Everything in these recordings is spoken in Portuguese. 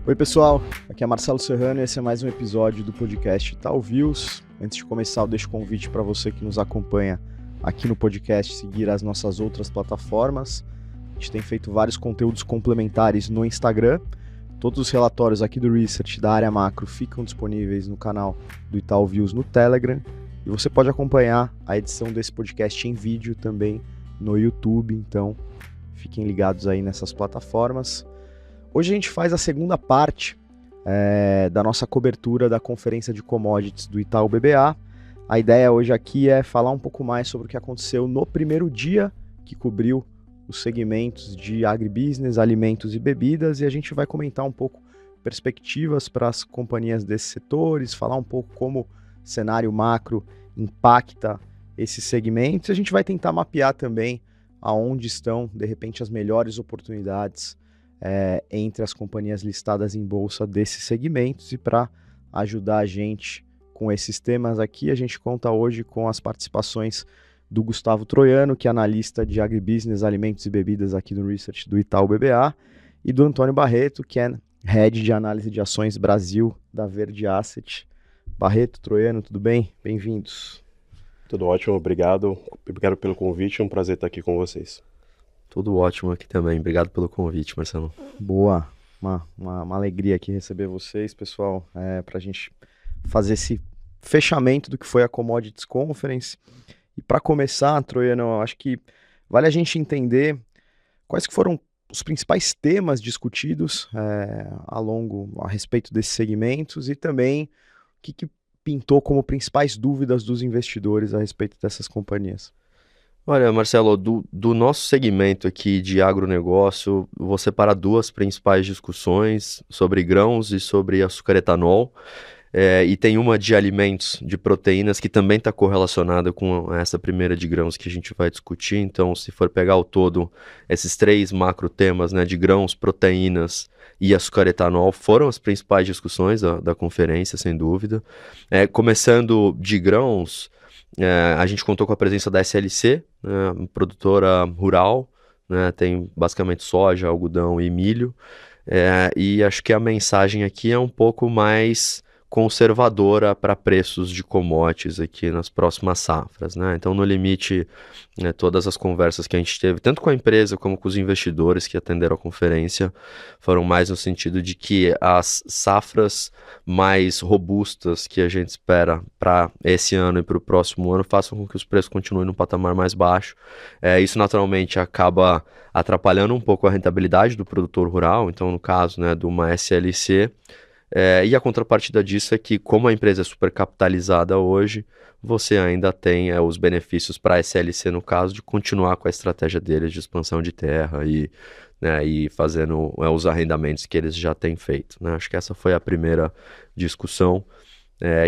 Oi pessoal, aqui é Marcelo Serrano e esse é mais um episódio do podcast Itaú Views. Antes de começar, eu deixo convite para você que nos acompanha aqui no podcast seguir as nossas outras plataformas. A gente tem feito vários conteúdos complementares no Instagram. Todos os relatórios aqui do Research da área macro ficam disponíveis no canal do Itaú Views no Telegram. E você pode acompanhar a edição desse podcast em vídeo também no YouTube, então fiquem ligados aí nessas plataformas. Hoje a gente faz a segunda parte da nossa cobertura da conferência de commodities do Itaú BBA. A ideia hoje aqui é falar um pouco mais sobre o que aconteceu no primeiro dia que cobriu os segmentos de agribusiness, alimentos e bebidas, e a gente vai comentar um pouco perspectivas para as companhias desses setores, falar um pouco como o cenário macro impacta esses segmentos, e a gente vai tentar mapear também aonde estão, de repente, as melhores oportunidades entre as companhias listadas em bolsa desses segmentos. E para ajudar a gente com esses temas aqui, a gente conta hoje com as participações do Gustavo Troiano, que é analista de agribusiness, alimentos e bebidas aqui no Research do Itaú BBA, e do Antônio Barreto, que é Head de Análise de Ações Brasil da Verde Asset. Barreto, Troiano, tudo bem? Bem-vindos. Tudo ótimo, obrigado. Obrigado pelo convite, é um prazer estar aqui com vocês. Tudo ótimo aqui também. Obrigado pelo convite, Marcelo. Boa. Uma alegria aqui receber vocês, pessoal, para a gente fazer esse fechamento do que foi a Commodities Conference. E para começar, Troiano, eu acho que vale a gente entender quais que foram os principais temas discutidos a respeito desses segmentos e também o que pintou como principais dúvidas dos investidores a respeito dessas companhias. Olha, Marcelo, do nosso segmento aqui de agronegócio, vou separar duas principais discussões sobre grãos e sobre açúcar etanol. E tem uma de alimentos, de proteínas, que também está correlacionada com essa primeira de grãos que a gente vai discutir. Então, se for pegar ao todo, esses três macro temas, né, de grãos, proteínas e açúcar etanol, foram as principais discussões da conferência, sem dúvida. Começando de grãos, a gente contou com a presença da SLC, né, produtora rural, né, tem basicamente soja, algodão e milho. E acho que a mensagem aqui é um pouco mais conservadora para preços de commodities aqui nas próximas safras, né? Então, no limite, né, todas as conversas que a gente teve, tanto com a empresa como com os investidores que atenderam a conferência, foram mais no sentido de que as safras mais robustas que a gente espera para esse ano e para o próximo ano façam com que os preços continuem num patamar mais baixo. Isso naturalmente acaba atrapalhando um pouco a rentabilidade do produtor rural, então no caso, né, de uma SLC. E a contrapartida disso é que, como a empresa é super capitalizada hoje, você ainda tem os benefícios para a SLC, no caso, de continuar com a estratégia deles de expansão de terra e fazendo os arrendamentos que eles já têm feito, né? Acho que essa foi a primeira discussão,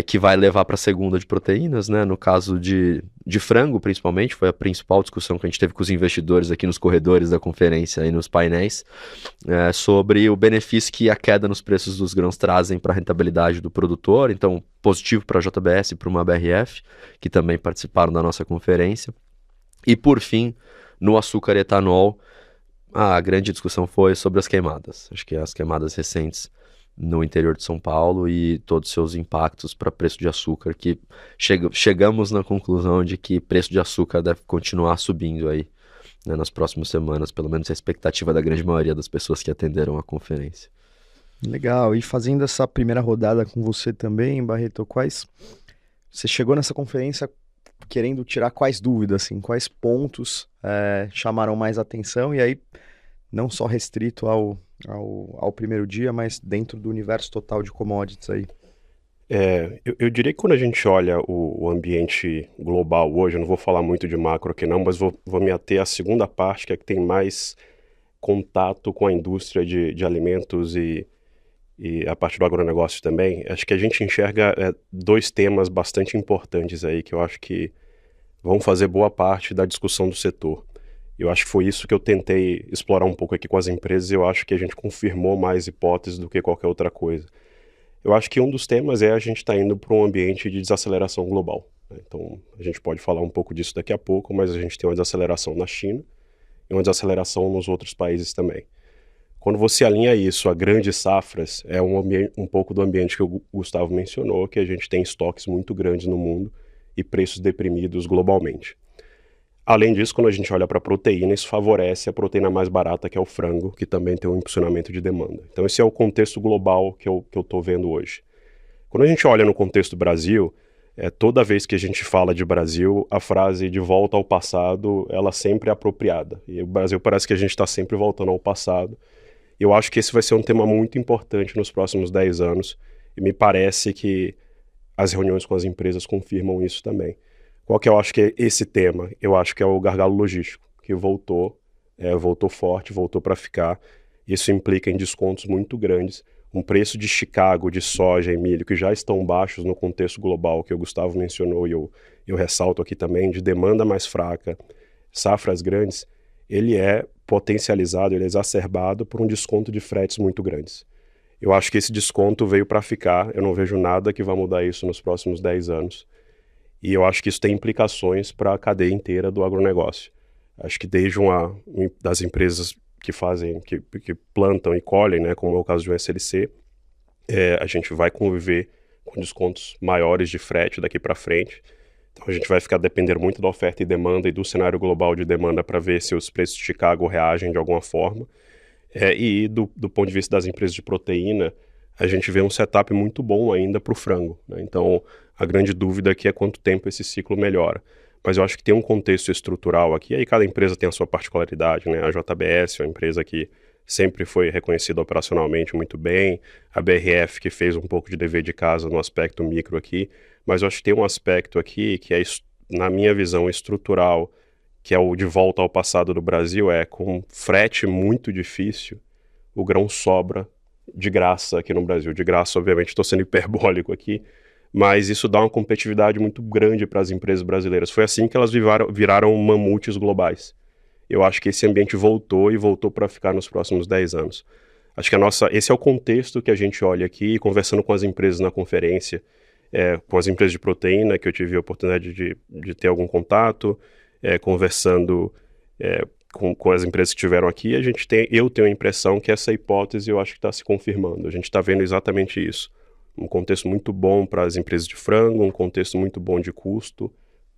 que vai levar para a segunda de proteínas, né? No caso de frango, principalmente, foi a principal discussão que a gente teve com os investidores aqui nos corredores da conferência e nos painéis, sobre o benefício que a queda nos preços dos grãos trazem para a rentabilidade do produtor. Então, positivo para a JBS e para uma BRF, que também participaram da nossa conferência. E, por fim, no açúcar e etanol, a grande discussão foi sobre as queimadas. Acho que as queimadas recentes no interior de São Paulo e todos os seus impactos para preço de açúcar, que chegamos na conclusão de que preço de açúcar deve continuar subindo aí, né, nas próximas semanas, pelo menos a expectativa da grande maioria das pessoas que atenderam a conferência. Legal, e fazendo essa primeira rodada com você também, Barreto, você chegou nessa conferência querendo tirar quais dúvidas, assim, quais pontos chamaram mais atenção, e aí não só restrito ao primeiro dia, mas dentro do universo total de commodities aí? Eu diria que quando a gente olha o ambiente global hoje, eu não vou falar muito de macro aqui não, mas vou me ater à segunda parte, que é que tem mais contato com a indústria de alimentos e a parte do agronegócio também. Acho que a gente enxerga dois temas bastante importantes aí, que eu acho que vão fazer boa parte da discussão do setor. Eu acho que foi isso que eu tentei explorar um pouco aqui com as empresas, e eu acho que a gente confirmou mais hipóteses do que qualquer outra coisa. Eu acho que um dos temas é a gente está indo para um ambiente de desaceleração global, né? Então, a gente pode falar um pouco disso daqui a pouco, mas a gente tem uma desaceleração na China e uma desaceleração nos outros países também. Quando você alinha isso a grandes safras, é um pouco do ambiente que o Gustavo mencionou, que a gente tem estoques muito grandes no mundo e preços deprimidos globalmente. Além disso, quando a gente olha para a proteína, isso favorece a proteína mais barata, que é o frango, que também tem um impulsionamento de demanda. Então esse é o contexto global que eu estou vendo hoje. Quando a gente olha no contexto do Brasil, toda vez que a gente fala de Brasil, a frase de volta ao passado, ela sempre é apropriada. E o Brasil parece que a gente está sempre voltando ao passado. Eu acho que esse vai ser um tema muito importante nos próximos 10 anos, e me parece que as reuniões com as empresas confirmam isso também. Qual que eu acho que é esse tema? Eu acho que é o gargalo logístico, que voltou forte, voltou para ficar. Isso implica em descontos muito grandes. Um preço de Chicago de soja e milho que já estão baixos no contexto global, que o Gustavo mencionou e eu ressalto aqui também, de demanda mais fraca, safras grandes, ele é potencializado, ele é exacerbado por um desconto de fretes muito grandes. Eu acho que esse desconto veio para ficar, eu não vejo nada que vá mudar isso nos próximos 10 anos. E eu acho que isso tem implicações para a cadeia inteira do agronegócio. Acho que desde das empresas que fazem, que plantam e colhem, né, como é o caso de um SLC, a gente vai conviver com descontos maiores de frete daqui para frente. Então a gente vai ficar dependendo muito da oferta e demanda e do cenário global de demanda para ver se os preços de Chicago reagem de alguma forma. E do ponto de vista das empresas de proteína, a gente vê um setup muito bom ainda para o frango, né? Então a grande dúvida aqui é quanto tempo esse ciclo melhora. Mas eu acho que tem um contexto estrutural aqui, aí cada empresa tem a sua particularidade, né? A JBS é uma empresa que sempre foi reconhecida operacionalmente muito bem, a BRF que fez um pouco de dever de casa no aspecto micro aqui, mas eu acho que tem um aspecto aqui que é, na minha visão, estrutural, que é o de volta ao passado do Brasil, com frete muito difícil, o grão sobra de graça aqui no Brasil. De graça, obviamente, estou sendo hiperbólico aqui, mas isso dá uma competitividade muito grande para as empresas brasileiras. Foi assim que elas viraram mamutes globais. Eu acho que esse ambiente voltou para ficar nos próximos 10 anos. Acho que esse é o contexto que a gente olha aqui, conversando com as empresas na conferência, com as empresas de proteína, que eu tive a oportunidade de ter algum contato, conversando com as empresas que estiveram aqui, eu tenho a impressão que essa hipótese eu acho que está se confirmando. A gente está vendo exatamente isso. Um contexto muito bom para as empresas de frango, um contexto muito bom de custo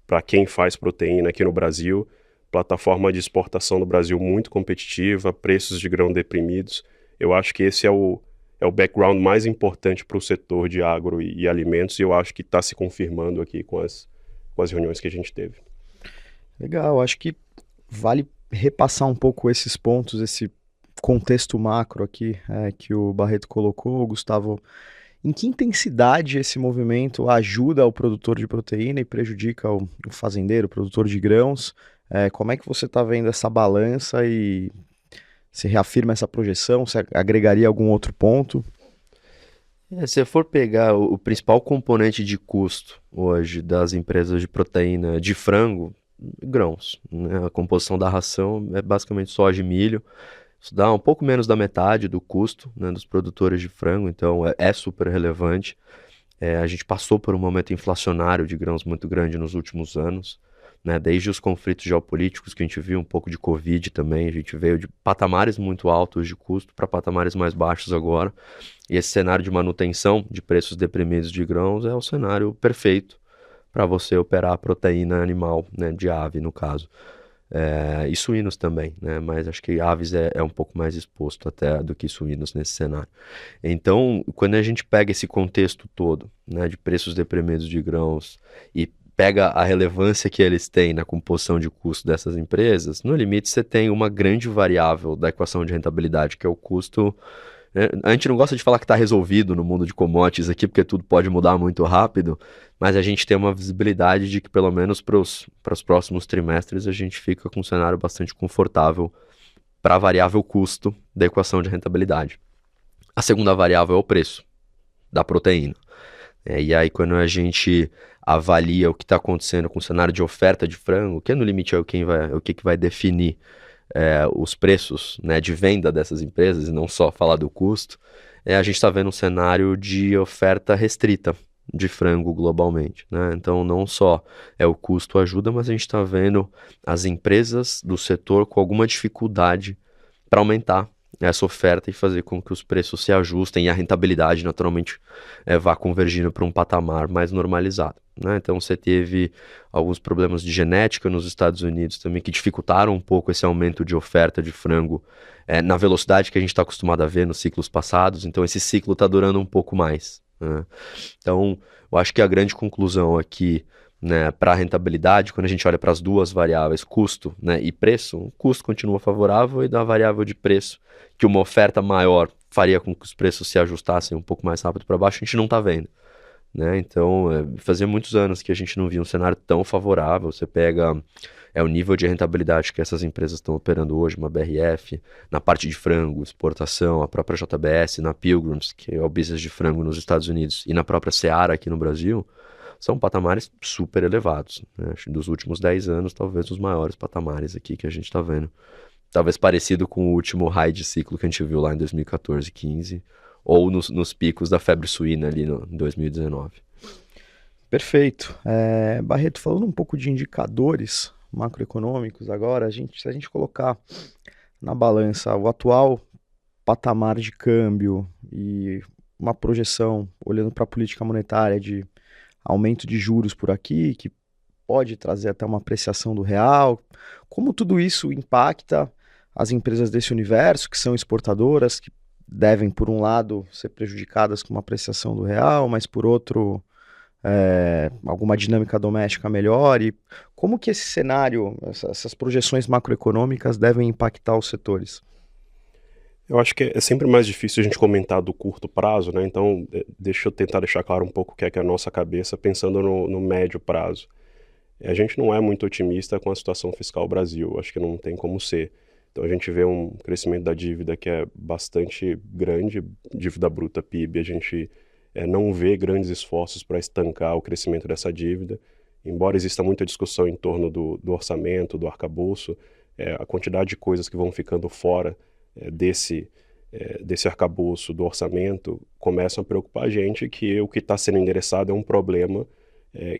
para quem faz proteína aqui no Brasil, plataforma de exportação do Brasil muito competitiva, preços de grão deprimidos. Eu acho que esse é o background mais importante para o setor de agro e alimentos, e eu acho que está se confirmando aqui com as reuniões que a gente teve. Legal, acho que vale repassar um pouco esses pontos, esse contexto macro aqui que o Barreto colocou, Gustavo. Em que intensidade esse movimento ajuda o produtor de proteína e prejudica o fazendeiro, o produtor de grãos? Como é que você está vendo essa balança e se reafirma essa projeção? Você agregaria algum outro ponto? Se for pegar o principal componente de custo hoje das empresas de proteína de frango, grãos, né? A composição da ração é basicamente soja e milho. Isso dá um pouco menos da metade do custo, né, dos produtores de frango, então é super relevante. A gente passou por um momento inflacionário de grãos muito grande nos últimos anos, né, desde os conflitos geopolíticos que a gente viu, um pouco de Covid também, a gente veio de patamares muito altos de custo para patamares mais baixos agora. E esse cenário de manutenção de preços deprimidos de grãos é o cenário perfeito para você operar a proteína animal, né, de ave no caso. E suínos também, né? Mas acho que aves é um pouco mais exposto até do que suínos nesse cenário. Então, quando a gente pega esse contexto todo, né, de preços deprimidos de grãos e pega a relevância que eles têm na composição de custo dessas empresas, no limite você tem uma grande variável da equação de rentabilidade, que é o custo. A gente não gosta de falar que está resolvido no mundo de commodities aqui, porque tudo pode mudar muito rápido, mas a gente tem uma visibilidade de que pelo menos para os próximos trimestres a gente fica com um cenário bastante confortável para a variável custo da equação de rentabilidade. A segunda variável é o preço da proteína. E aí quando a gente avalia o que está acontecendo com o cenário de oferta de frango, que no limite é o que vai definir os preços, né, de venda dessas empresas e não só falar do custo, a gente está vendo um cenário de oferta restrita de frango globalmente, né? Então não só o custo ajuda, mas a gente está vendo as empresas do setor com alguma dificuldade para aumentar essa oferta e fazer com que os preços se ajustem e a rentabilidade naturalmente vá convergindo para um patamar mais normalizado, né? Então você teve alguns problemas de genética nos Estados Unidos também que dificultaram um pouco esse aumento de oferta de frango na velocidade que a gente está acostumado a ver nos ciclos passados, então esse ciclo está durando um pouco mais, né? Então eu acho que a grande conclusão aqui, né, para a rentabilidade, quando a gente olha para as duas variáveis, custo, né, e preço, o custo continua favorável e da variável de preço, que uma oferta maior faria com que os preços se ajustassem um pouco mais rápido para baixo, a gente não está vendo, né? Então, fazia muitos anos que a gente não via um cenário tão favorável. Você pega o nível de rentabilidade que essas empresas estão operando hoje, uma BRF, na parte de frango, exportação, a própria JBS, na Pilgrims, que é o business de frango nos Estados Unidos, e na própria Seara aqui no Brasil, são patamares super elevados, né? Acho que dos últimos 10 anos, talvez os maiores patamares aqui que a gente está vendo. Talvez parecido com o último high de ciclo que a gente viu lá em 2014, 15, ou nos picos da febre suína ali em 2019. Perfeito. Barreto, falando um pouco de indicadores macroeconômicos agora, se a gente colocar na balança o atual patamar de câmbio e uma projeção, olhando para a política monetária de aumento de juros por aqui, que pode trazer até uma apreciação do real, como tudo isso impacta as empresas desse universo, que são exportadoras, que devem, por um lado, ser prejudicadas com uma apreciação do real, mas, por outro, alguma dinâmica doméstica melhor, e como que esse cenário, essas projeções macroeconômicas devem impactar os setores? Eu acho que é sempre mais difícil a gente comentar do curto prazo, né? Então, deixa eu tentar deixar claro um pouco o que é a nossa cabeça pensando no médio prazo. A gente não é muito otimista com a situação fiscal do Brasil, acho que não tem como ser. Então, a gente vê um crescimento da dívida que é bastante grande, dívida bruta PIB, a gente não vê grandes esforços para estancar o crescimento dessa dívida, embora exista muita discussão em torno do orçamento, do arcabouço, a quantidade de coisas que vão ficando fora desse arcabouço do orçamento começam a preocupar a gente, que o que está sendo endereçado é um problema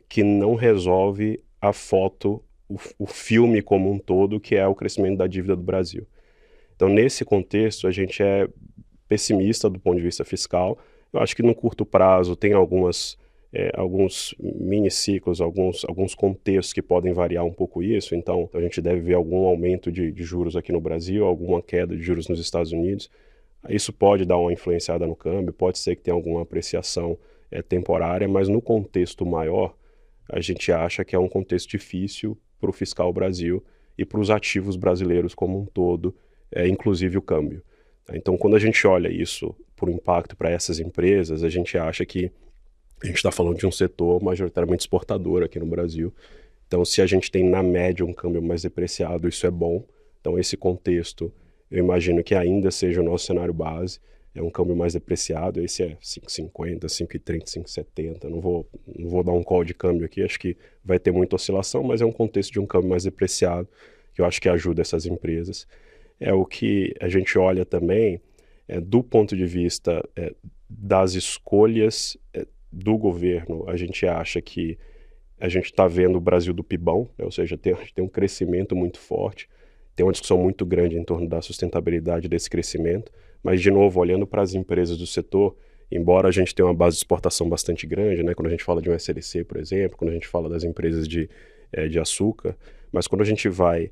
que não resolve a foto, o filme como um todo, que é o crescimento da dívida do Brasil. Então, nesse contexto, a gente é pessimista do ponto de vista fiscal. Eu acho que no curto prazo tem alguns miniciclos, alguns contextos que podem variar um pouco isso. Então, a gente deve ver algum aumento de juros aqui no Brasil, alguma queda de juros nos Estados Unidos. Isso pode dar uma influenciada no câmbio, pode ser que tenha alguma apreciação temporária, mas no contexto maior, a gente acha que é um contexto difícil para o fiscal Brasil e para os ativos brasileiros como um todo, inclusive o câmbio. Então, quando a gente olha isso por impacto para essas empresas, a gente acha que a gente está falando de um setor majoritariamente exportador aqui no Brasil. Então, se a gente tem, na média, um câmbio mais depreciado, isso é bom. Então, esse contexto, eu imagino que ainda seja o nosso cenário base. É um câmbio mais depreciado, esse é 5,50, 5,30, 5,70. Não vou dar um call de câmbio aqui, acho que vai ter muita oscilação, mas é um contexto de um câmbio mais depreciado, que eu acho que ajuda essas empresas. É o que a gente olha também, do ponto de vista das escolhas do governo, a gente acha que a gente está vendo o Brasil do PIBão, né? Ou seja, tem um crescimento muito forte, tem uma discussão muito grande em torno da sustentabilidade desse crescimento, mas, de novo, olhando para as empresas do setor, embora a gente tenha uma base de exportação bastante grande, né? Quando a gente fala de um SLC, por exemplo, quando a gente fala das empresas de açúcar, mas quando a gente vai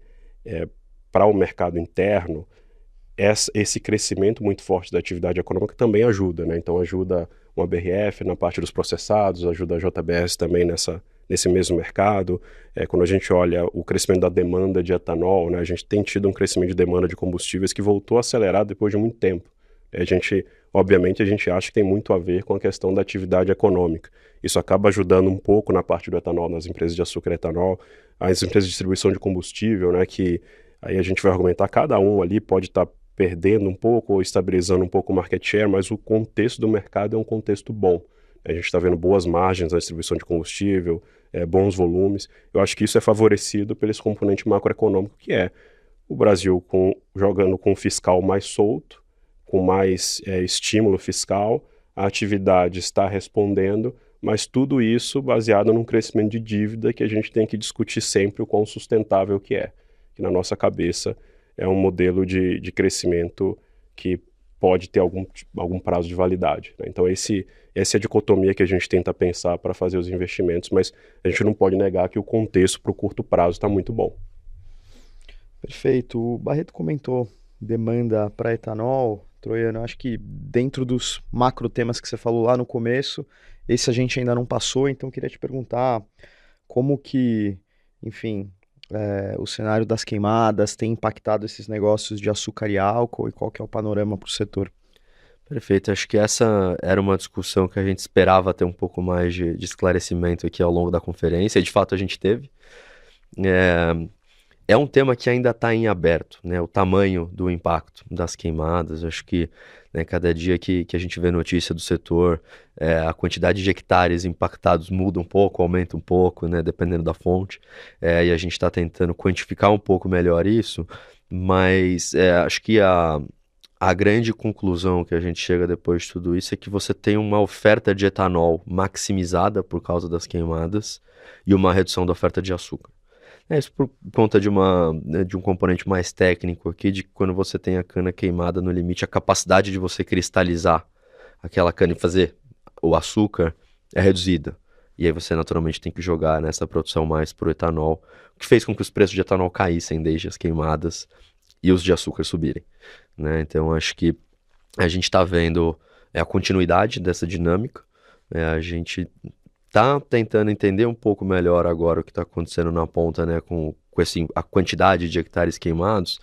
para o mercado interno, esse crescimento muito forte da atividade econômica também ajuda, né? Então ajuda uma BRF na parte dos processados, ajuda a JBS também nesse mesmo mercado. Quando a gente olha o crescimento da demanda de etanol, né? A gente tem tido um crescimento de demanda de combustíveis que voltou a acelerar depois de muito tempo. Obviamente, a gente acha que tem muito a ver com a questão da atividade econômica. Isso acaba ajudando um pouco na parte do etanol, nas empresas de açúcar e etanol, as empresas de distribuição de combustível, né? Que aí a gente vai argumentar, cada um ali pode estar perdendo um pouco ou estabilizando um pouco o market share, mas o contexto do mercado é um contexto bom. A gente está vendo boas margens na distribuição de combustível, bons volumes. Eu acho que isso é favorecido pelo esse componente macroeconômico, que é o Brasil jogando com o fiscal mais solto, com mais estímulo fiscal, a atividade está respondendo, mas tudo isso baseado num crescimento de dívida que a gente tem que discutir sempre o quão sustentável que é. Que na nossa cabeça é um modelo de crescimento que pode ter algum prazo de validade, né? Então essa é a dicotomia que a gente tenta pensar para fazer os investimentos, mas a gente não pode negar que o contexto para o curto prazo está muito bom. Perfeito. O Barreto comentou demanda para etanol. Troiano, acho que dentro dos macro temas que você falou lá no começo, esse a gente ainda não passou, então queria te perguntar como que, enfim, o cenário das queimadas tem impactado esses negócios de açúcar e álcool e qual que é o panorama para o setor. Perfeito, acho que essa era uma discussão que a gente esperava ter um pouco mais de esclarecimento aqui ao longo da conferência, e de fato a gente teve. É um tema que ainda está em aberto, né? O tamanho do impacto das queimadas. Acho que, né, cada dia que a gente vê notícia do setor, a quantidade de hectares impactados muda um pouco, aumenta um pouco, né, dependendo da fonte. E a gente está tentando quantificar um pouco melhor isso, mas acho que a grande conclusão que a gente chega depois de tudo isso é que você tem uma oferta de etanol maximizada por causa das queimadas e uma redução da oferta de açúcar. Isso por conta de um componente mais técnico aqui, de que quando você tem a cana queimada no limite, a capacidade de você cristalizar aquela cana e fazer o açúcar é reduzida. E aí você naturalmente tem que jogar nessa produção mais pro etanol, o que fez com que os preços de etanol caíssem desde as queimadas e os de açúcar subirem, né? Então acho que a gente está vendo a continuidade dessa dinâmica, a gente tá tentando entender um pouco melhor agora o que está acontecendo na ponta, né, com a quantidade de hectares queimados,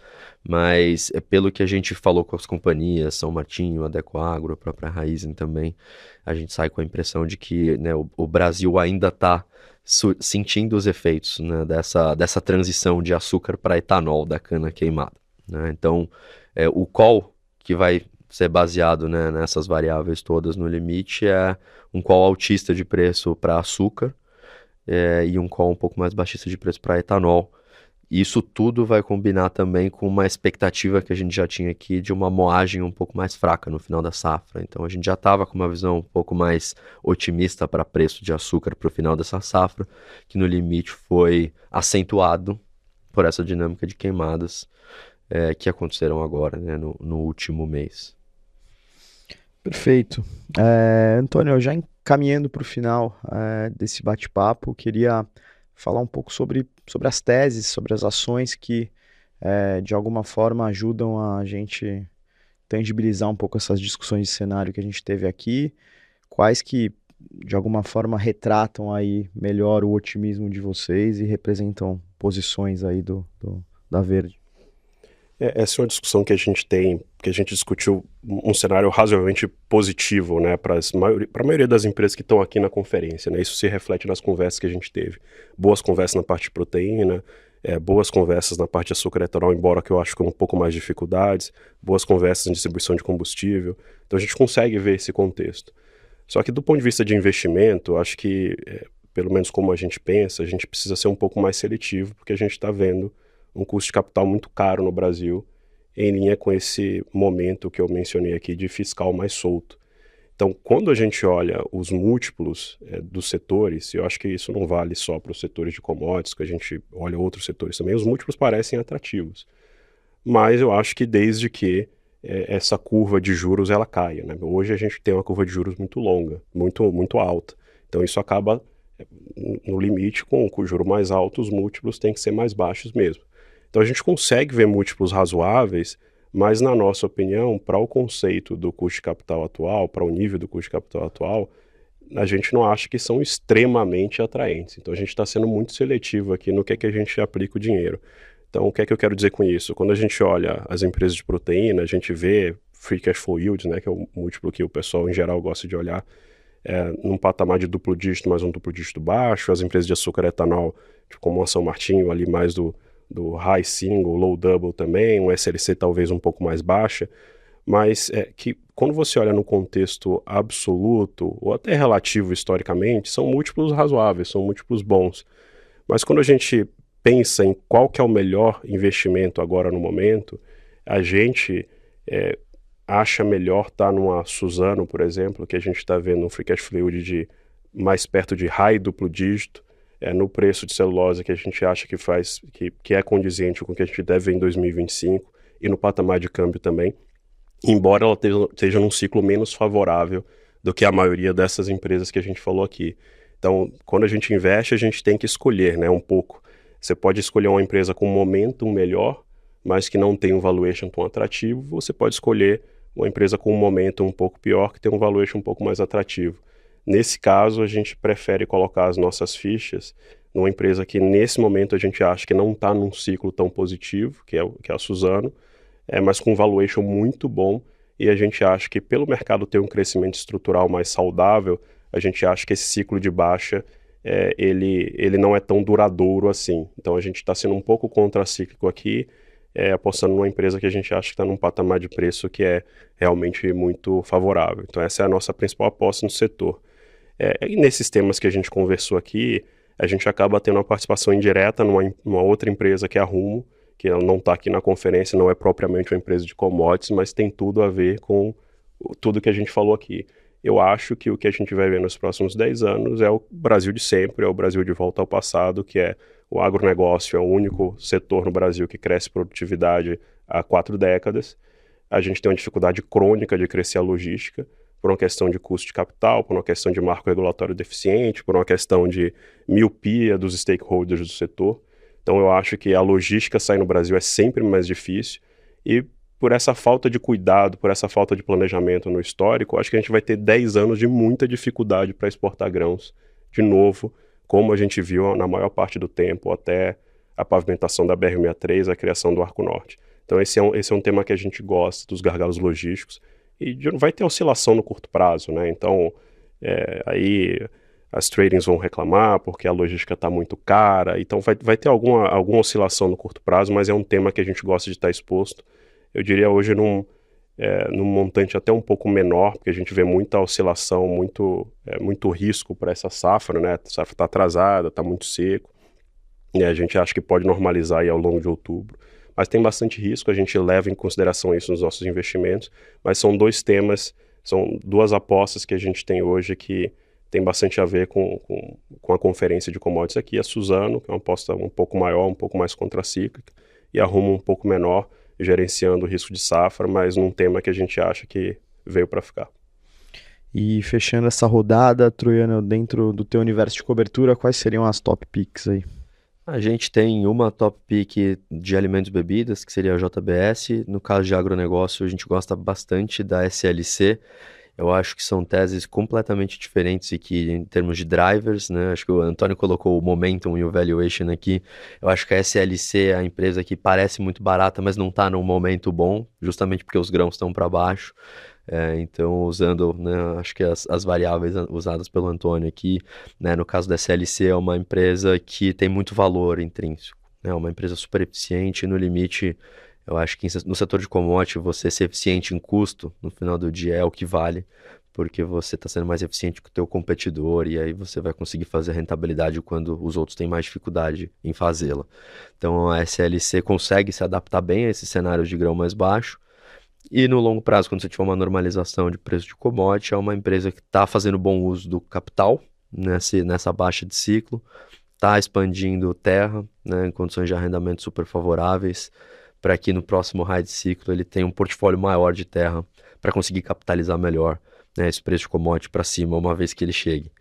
mas pelo que a gente falou com as companhias, São Martinho, Adecoagro, a própria Raízen também, a gente sai com a impressão de que, né, o Brasil ainda está sentindo os efeitos, né, dessa transição de açúcar para etanol da cana queimada, né? Então, o call que vai ser baseado, né, nessas variáveis todas no limite é um call altista de preço para açúcar e um call um pouco mais baixista de preço para etanol. E isso tudo vai combinar também com uma expectativa que a gente já tinha aqui de uma moagem um pouco mais fraca no final da safra. Então a gente já estava com uma visão um pouco mais otimista para preço de açúcar para o final dessa safra, que no limite foi acentuado por essa dinâmica de queimadas que aconteceram agora, né, no último mês. Perfeito. Antônio, já encaminhando para o final desse bate-papo, queria falar um pouco sobre as teses, sobre as ações que, de alguma forma, ajudam a gente tangibilizar um pouco essas discussões de cenário que a gente teve aqui, quais que, de alguma forma, retratam aí melhor o otimismo de vocês e representam posições aí da Verde. Essa é uma discussão que a gente tem, que a gente discutiu um cenário razoavelmente positivo, né, para a maioria das empresas que estão aqui na conferência, né? Isso se reflete nas conversas que a gente teve. Boas conversas na parte de proteína, boas conversas na parte de açúcar e etanol, embora que eu acho com um pouco mais de dificuldades, boas conversas em distribuição de combustível. Então a gente consegue ver esse contexto. Só que do ponto de vista de investimento, eu acho que, pelo menos como a gente pensa, a gente precisa ser um pouco mais seletivo, porque a gente está vendo um custo de capital muito caro no Brasil, em linha com esse momento que eu mencionei aqui de fiscal mais solto. Então, quando a gente olha os múltiplos dos setores, e eu acho que isso não vale só para os setores de commodities, que a gente olha outros setores também, os múltiplos parecem atrativos. Mas eu acho que desde que essa curva de juros ela caia, né? Hoje a gente tem uma curva de juros muito longa, muito, muito alta. Então isso acaba, no limite, com o juro mais alto, os múltiplos têm que ser mais baixos mesmo. Então a gente consegue ver múltiplos razoáveis, mas na nossa opinião, para o conceito do custo de capital atual, para o nível do custo de capital atual, a gente não acha que são extremamente atraentes. Então a gente está sendo muito seletivo aqui no que é que a gente aplica o dinheiro. Então o que é que eu quero dizer com isso? Quando a gente olha as empresas de proteína, a gente vê free cash flow yield, né, que é o múltiplo que o pessoal em geral gosta de olhar, num patamar de duplo dígito, mas um duplo dígito baixo. As empresas de açúcar e etanol, tipo, como a São Martinho, ali mais do high single, low double também, um SLC talvez um pouco mais baixa, mas que quando você olha no contexto absoluto, ou até relativo historicamente, são múltiplos razoáveis, são múltiplos bons. Mas quando a gente pensa em qual que é o melhor investimento agora no momento, a gente acha melhor estar numa Suzano, por exemplo, que a gente está vendo um free cash flow de mais perto de high duplo dígito, no preço de celulose que a gente acha que é condizente com o que a gente deve ver em 2025 e no patamar de câmbio também. embora ela esteja num ciclo menos favorável do que a maioria dessas empresas que a gente falou aqui. Então, quando a gente investe, a gente tem que escolher, né, um pouco. Você pode escolher uma empresa com um momentum melhor, mas que não tem um valuation tão atrativo. Você pode escolher uma empresa com um momentum um pouco pior, que tem um valuation um pouco mais atrativo. Nesse caso, a gente prefere colocar as nossas fichas numa empresa que, nesse momento, a gente acha que não está num ciclo tão positivo, que é a Suzano, mas com um valuation muito bom, e a gente acha que, pelo mercado ter um crescimento estrutural mais saudável, a gente acha que esse ciclo de baixa ele não é tão duradouro assim. Então a gente está sendo um pouco contracíclico aqui, apostando numa empresa que a gente acha que está num patamar de preço que é realmente muito favorável. Então essa é a nossa principal aposta no setor. E nesses temas que a gente conversou aqui, a gente acaba tendo uma participação indireta numa outra empresa que é a Rumo, que ela não está aqui na conferência, não é propriamente uma empresa de commodities, mas tem tudo a ver com tudo que a gente falou aqui. Eu acho que o que a gente vai ver nos próximos 10 anos é o Brasil de sempre, é o Brasil de volta ao passado, que é o agronegócio, é o único setor no Brasil que cresce produtividade há 4 décadas. A gente tem uma dificuldade crônica de crescer a logística, por uma questão de custo de capital, por uma questão de marco regulatório deficiente, por uma questão de miopia dos stakeholders do setor. Então eu acho que a logística sair no Brasil é sempre mais difícil, e por essa falta de cuidado, por essa falta de planejamento no histórico, acho que a gente vai ter 10 anos de muita dificuldade para exportar grãos, de novo, como a gente viu na maior parte do tempo, até a pavimentação da BR-63, a criação do Arco Norte. Então esse é um tema que a gente gosta, dos gargalos logísticos, e vai ter oscilação no curto prazo, né? Então, aí as tradings vão reclamar porque a logística está muito cara, então vai ter alguma oscilação no curto prazo, mas é um tema que a gente gosta de estar exposto. Eu diria hoje num montante até um pouco menor, porque a gente vê muita oscilação, muito risco para essa safra, né? A safra está atrasada, está muito seco, e a gente acha que pode normalizar aí ao longo de outubro. Mas tem bastante risco, a gente leva em consideração isso nos nossos investimentos, mas são 2 temas, são 2 apostas que a gente tem hoje que tem bastante a ver com a conferência de commodities aqui, a Suzano, que é uma aposta um pouco maior, um pouco mais contracíclica, e a Rumo um pouco menor, gerenciando o risco de safra, mas num tema que a gente acha que veio para ficar. E fechando essa rodada, Troiano, dentro do teu universo de cobertura, quais seriam as top picks aí? A gente tem uma top pick de alimentos e bebidas, que seria a JBS. No caso de agronegócio, a gente gosta bastante da SLC. Eu acho que são teses completamente diferentes e que, em termos de drivers, né? Acho que o Antônio colocou o momentum e o valuation aqui. Eu acho que a SLC é a empresa que parece muito barata, mas não está num momento bom, justamente porque os grãos estão para baixo. Então, usando, né, acho que as variáveis usadas pelo Antônio aqui, né, no caso da SLC, é uma empresa que tem muito valor intrínseco, né, uma empresa super eficiente, no limite, eu acho que no setor de commodity, você ser eficiente em custo, no final do dia, é o que vale, porque você está sendo mais eficiente que o teu competidor, e aí você vai conseguir fazer rentabilidade quando os outros têm mais dificuldade em fazê-la. Então, a SLC consegue se adaptar bem a esse cenário de grão mais baixo. E no longo prazo, quando você tiver uma normalização de preço de commodity, é uma empresa que está fazendo bom uso do capital nessa baixa de ciclo, está expandindo terra, né, em condições de arrendamento super favoráveis, para que no próximo high de ciclo ele tenha um portfólio maior de terra para conseguir capitalizar melhor, né, esse preço de commodity para cima, uma vez que ele chegue.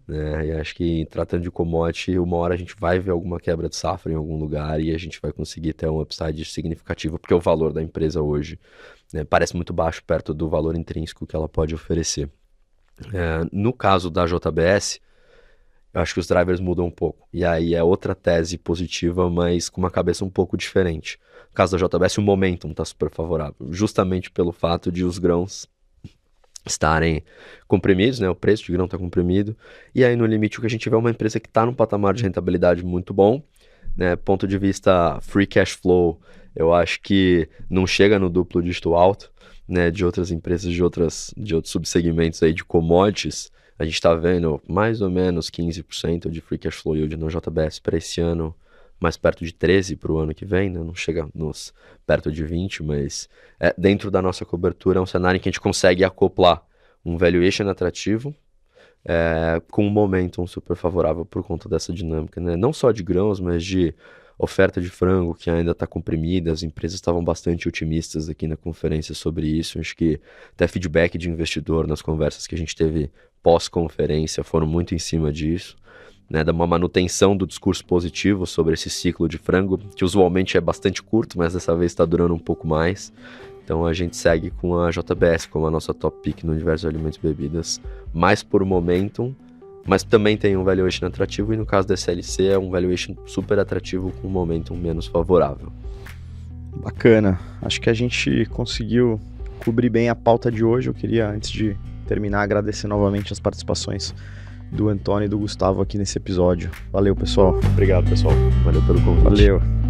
Né? E acho que tratando de commodity, uma hora a gente vai ver alguma quebra de safra em algum lugar e a gente vai conseguir ter um upside significativo, porque o valor da empresa hoje, né, parece muito baixo perto do valor intrínseco que ela pode oferecer. No caso da JBS, eu acho que os drivers mudam um pouco. E aí é outra tese positiva, mas com uma cabeça um pouco diferente. No caso da JBS, o momentum está super favorável, justamente pelo fato de os grãos estarem comprimidos, né? O preço de grão está comprimido, e aí no limite o que a gente vê é uma empresa que está num patamar de rentabilidade muito bom, né? Ponto de vista free cash flow, eu acho que não chega no duplo dígito alto, né? De outras empresas, de outros subsegmentos aí de commodities, a gente está vendo mais ou menos 15% de free cash flow yield no JBS para esse ano, mais perto de 13% para o ano que vem, né? Não chega perto de 20%, mas dentro da nossa cobertura é um cenário em que a gente consegue acoplar um valuation atrativo com um momentum super favorável por conta dessa dinâmica, né? Não só de grãos, mas de oferta de frango que ainda está comprimida, as empresas estavam bastante otimistas aqui na conferência sobre isso, acho que até feedback de investidor nas conversas que a gente teve pós-conferência foram muito em cima disso, né, da uma manutenção do discurso positivo sobre esse ciclo de frango, que usualmente é bastante curto, mas dessa vez está durando um pouco mais. Então a gente segue com a JBS como a nossa top pick no universo de alimentos e bebidas, mais por momentum, mas também tem um valuation atrativo, e no caso da SLC é um valuation super atrativo com um momentum menos favorável. Bacana, acho que a gente conseguiu cobrir bem a pauta de hoje. Eu queria, antes de terminar, agradecer novamente as participações do Antônio e do Gustavo aqui nesse episódio. Valeu, pessoal. Obrigado, pessoal. Valeu pelo convite. Valeu.